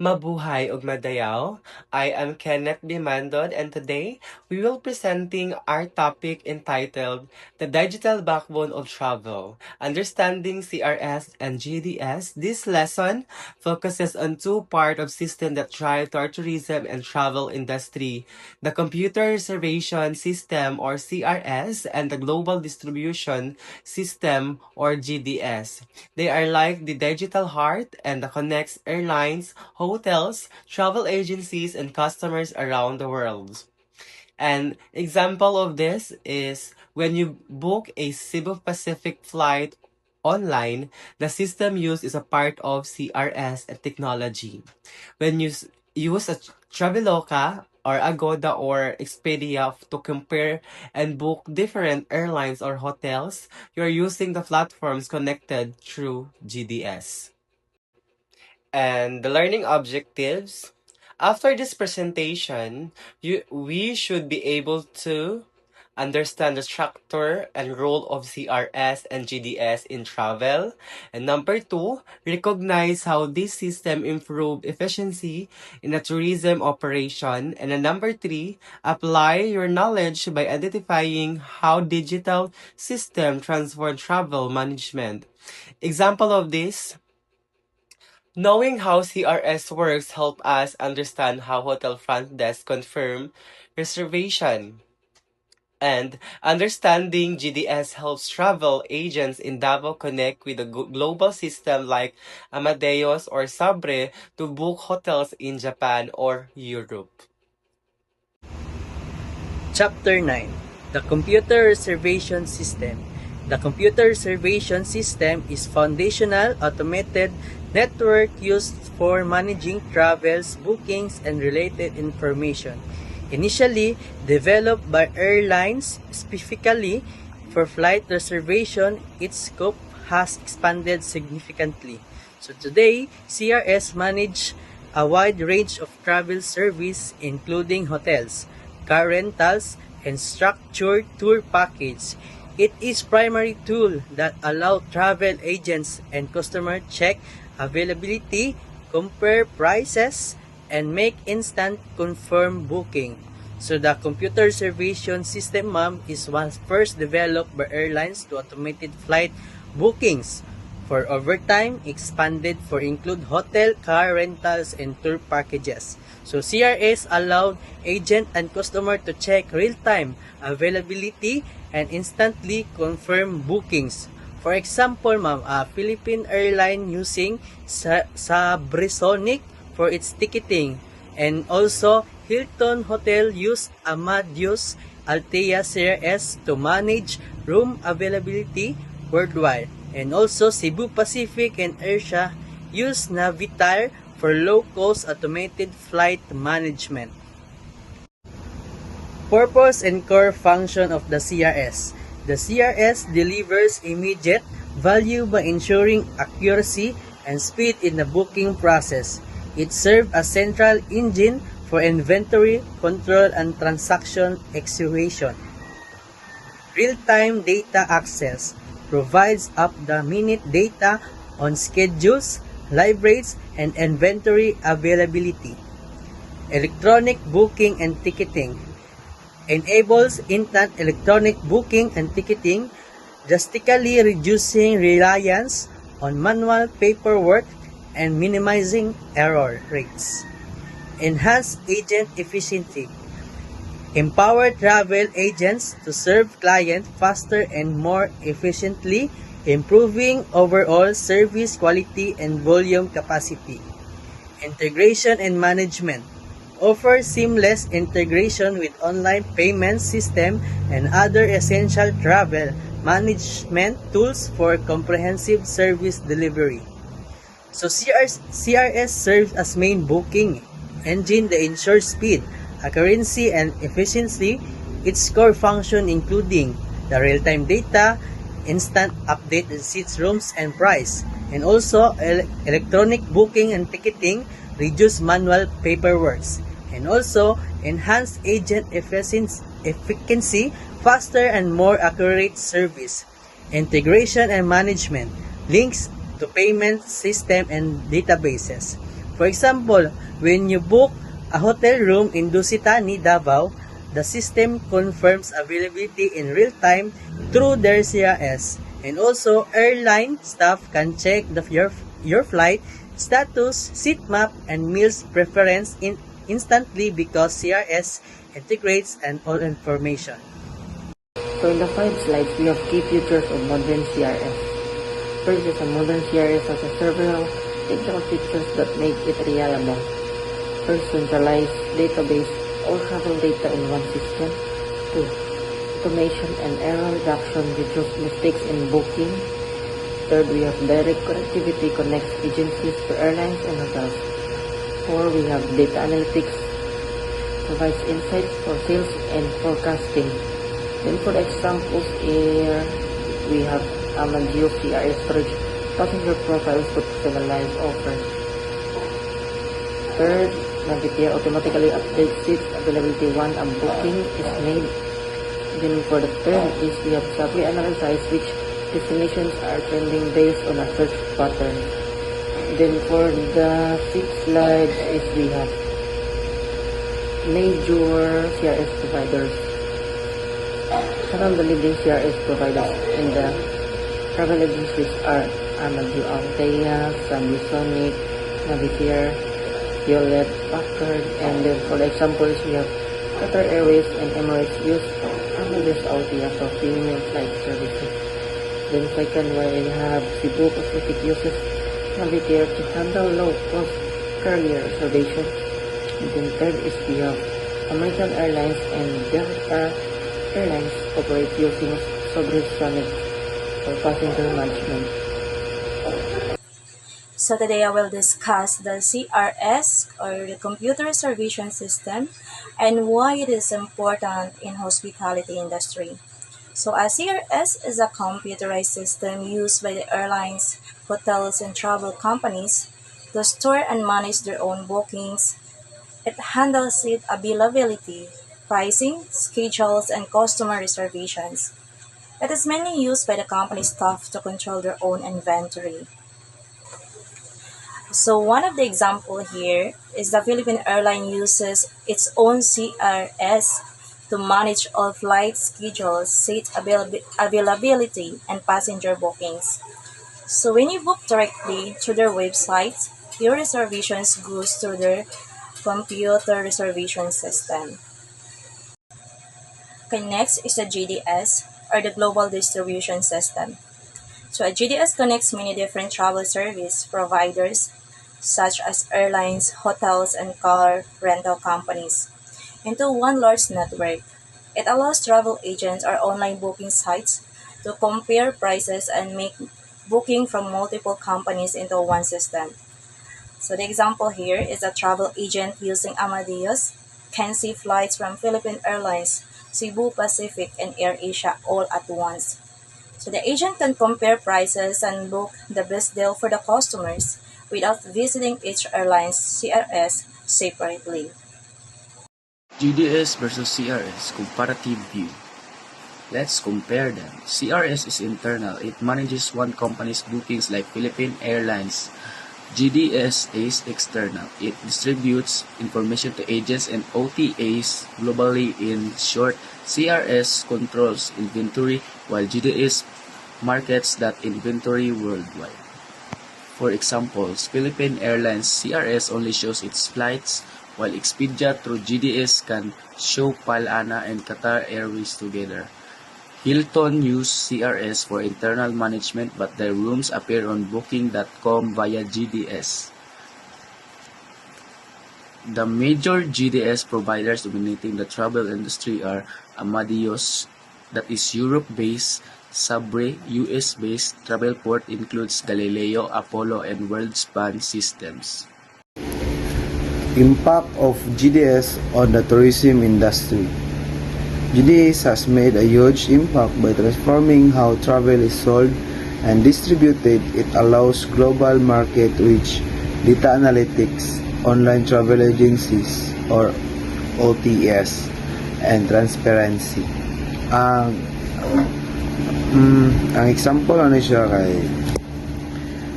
Mabuhay ug madayaw. I am Kenneth Bimandod and today we will presenting our topic entitled The Digital Backbone of Travel, Understanding CRS and GDS. This lesson focuses on two parts of system that drive to our tourism and travel industry, the Computer Reservation System or CRS and the Global Distribution System or GDS. They are like the digital heart and the connects airlines, hotels, travel agencies, and customers around the world. An example of this is when you book a Cebu Pacific flight online, the system used is a part of CRS and technology. When you use a Traveloka or Agoda or Expedia to compare and book different airlines or hotels, you're using the platforms connected through GDS. And the learning objectives. After this presentation, we should be able to understand the structure and role of CRS and GDS in travel. And number two, recognize how this system improve efficiency in a tourism operation. And then number three, apply your knowledge by identifying how digital system transform travel management. Example of this, knowing how CRS works help us understand how hotel front desk confirm reservation. And understanding GDS helps travel agents in Davao connect with a global system like Amadeus or Sabre to book hotels in Japan or Europe. Chapter 9: The Computer Reservation System. The Computer Reservation System is foundational automated network used for managing travels, bookings, and related information. Initially developed by airlines specifically for flight reservation, its scope has expanded significantly. So today, CRS manage a wide range of travel service including hotels, car rentals, and structured tour package. It is primary tool that allow travel agents and customer check availability, compare prices, and make instant confirm booking. So the computer reservation system, ma'am, was first developed by airlines to automated flight bookings. For overtime, expanded for include hotel, car rentals, and tour packages. So CRS allowed agent and customer to check real-time availability and instantly confirm bookings. For example, ma'am, Philippine Airline using Sabresonic for its ticketing, and also Hilton Hotel used Amadeus Altea CRS to manage room availability worldwide. And also Cebu Pacific and Asia use Navitaire for low-cost automated flight management. Purpose and core function of the CRS. The CRS delivers immediate value by ensuring accuracy and speed in the booking process. It serves as central engine for inventory control and transaction execution. Real-time data access provides up-the-minute data on schedules, live rates, and inventory availability. Electronic booking and ticketing enables instant electronic booking and ticketing, drastically reducing reliance on manual paperwork and minimizing error rates. Enhance agent efficiency. Empower travel agents to serve clients faster and more efficiently, improving overall service quality and volume capacity. Integration and management. Offer seamless integration with online payment system and other essential travel management tools for comprehensive service delivery. So CRS serves as main booking engine that ensures speed, accuracy, and efficiency. Its core function including the real-time data, instant update in seats, rooms, and price, and also electronic booking and ticketing, reduce manual paperwork, and also enhance agent efficiency, faster and more accurate service. Integration and management, links to payment system and databases, For example, when you book a hotel room in Dusitani, Davao, the system confirms availability in real time through their CRS. And also, airline staff can check your flight status, seat map, and meals preference instantly because CRS integrates and all information. So in the 5 slides, we have key features of modern CRS. First is a modern CRS has several technical features that make it reliable. First, centralized database, all travel data in one system. 2. Automation and error reduction reduce mistakes in booking. Third, we have direct connectivity connects agencies to airlines and hotels. 4, we have data analytics, provides insights for sales and forecasting. Then for examples here, we have Amadio CRS storage passenger profiles to personalize offers. Third, Navitaire automatically updates seats availability once a booking is made. Then for the third is we have subtly analyzed which destinations are trending based on a search pattern. Then for the 6th slide is we have major CRS providers. Some of the leading CRS providers in the travel agencies are Amadio Altea, Sambisonic, Navitaire, Violet, Packard, and then for the examples we have Qatar Airways and Emirates use Amadeus Altea for premium flight services. Then second we have Cebu Pacific uses Navitaire to handle low-cost carrier reservations. And then third is we have American Airlines and Delta Airlines operate using SobriSonic for passenger management. So today I will discuss the CRS or the Computer Reservation System and why it is important in hospitality industry. So a CRS is a computerized system used by the airlines, hotels, and travel companies to store and manage their own bookings. It handles seat availability, pricing, schedules, and customer reservations. It is mainly used by the company staff to control their own inventory. So one of the example here is the Philippine Airline uses its own CRS to manage all flight schedules, seat availability, and passenger bookings. So when you book directly through their website, your reservations goes through their computer reservation system. Okay, next is the GDS or the Global Distribution System. So a GDS connects many different travel service providers such as airlines, hotels, and car rental companies into one large network. It allows travel agents or online booking sites to compare prices and make booking from multiple companies into one system. So the example here is a travel agent using Amadeus can see flights from Philippine Airlines, Cebu Pacific, and AirAsia all at once. So the agent can compare prices and book the best deal for the customers without visiting each airline's CRS separately. GDS versus CRS comparative view. Let's compare them. CRS is internal. It manages one company's bookings like Philippine Airlines. GDS is external. It distributes information to agents and OTAs globally. In short, CRS controls inventory while GDS markets that inventory worldwide. For example, Philippine Airlines CRS only shows its flights, while Expedia through GDS can show PALANA and Qatar Airways together. Hilton use CRS for internal management, but their rooms appear on Booking.com via GDS. The major GDS providers dominating the travel industry are Amadeus, that is Europe-based, Sabre, US-based, Travelport includes Galileo, Apollo, and WorldSpan systems. Impact of GDS on the tourism industry. GDS has made a huge impact by transforming how travel is sold and distributed. It allows global market reach, data analytics, online travel agencies or OTS, and transparency. Ang example ano siya kay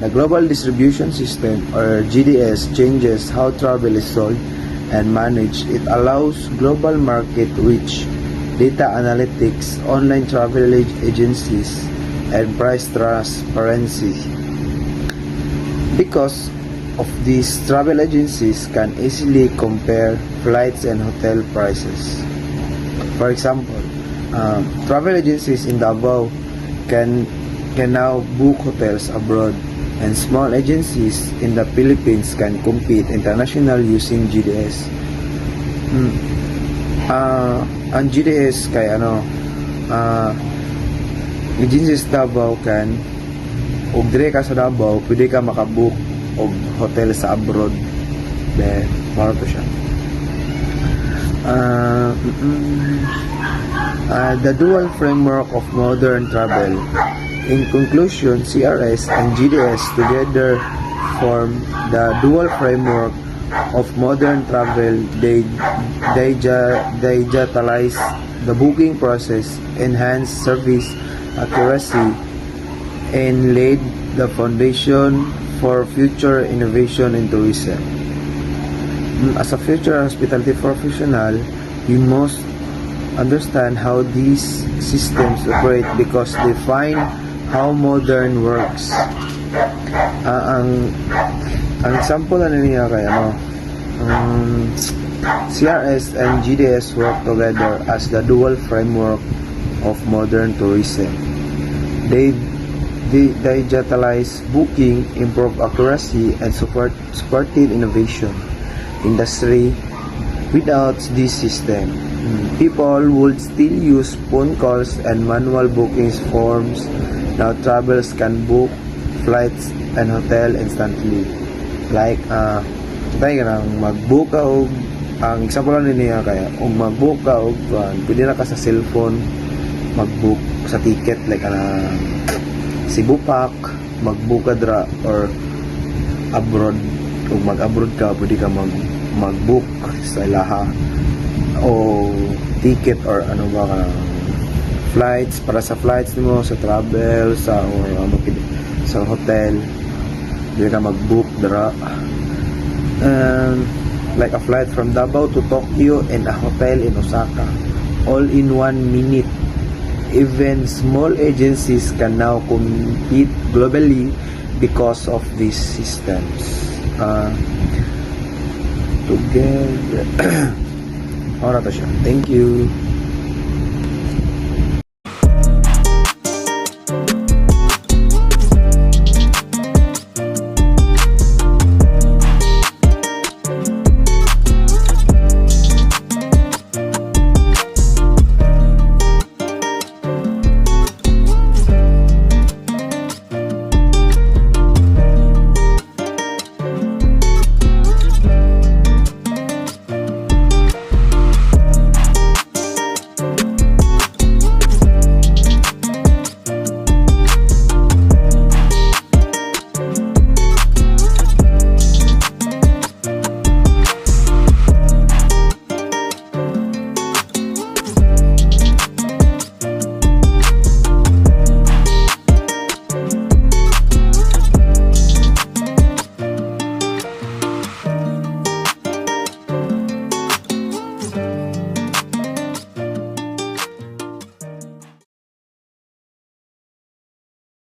The Global Distribution System, or GDS, changes how travel is sold and managed. It allows global market reach, data analytics, online travel agencies, and price transparency. Because of these, travel agencies can easily compare flights and hotel prices. For example, travel agencies in Davao can now book hotels abroad, and small agencies in the Philippines can compete international using GDS. Ang GDS kay agencies Davao kan og dire ka sa Davao pwede ka makabook og hotel sa abroad. Maro to siya. The dual framework of modern travel. In conclusion, CRS and GDS together form the dual framework of modern travel. They digitalize the booking process, enhance service accuracy, and laid the foundation for future innovation in tourism. As a future hospitality professional, we must understand how these systems operate because they define how modern works. Ang example na niya kay CRS and GDS work together as the dual framework of modern tourism. They digitalize booking, improve accuracy, and supported innovation. Industry without this system, people would still use phone calls and manual bookings forms. Now travelers can book flights and hotel instantly. Like tayo nang mag-book ka og ang example lang niya kaya og mag-book ka og pwede na ka sa cellphone mag-book sa ticket like Cebu Pack, mag-book ka dra or abroad kung mag-abroad ka pwede ka mag-book sa laha o ticket or ano ba ka flights para sa flights mo sa travel sa or sa hotel pwede ka mag-book dra like a flight from Davao to Tokyo and a hotel in Osaka all in 1 minute. Even small agencies can now compete globally because of these systems. Together. Thank you.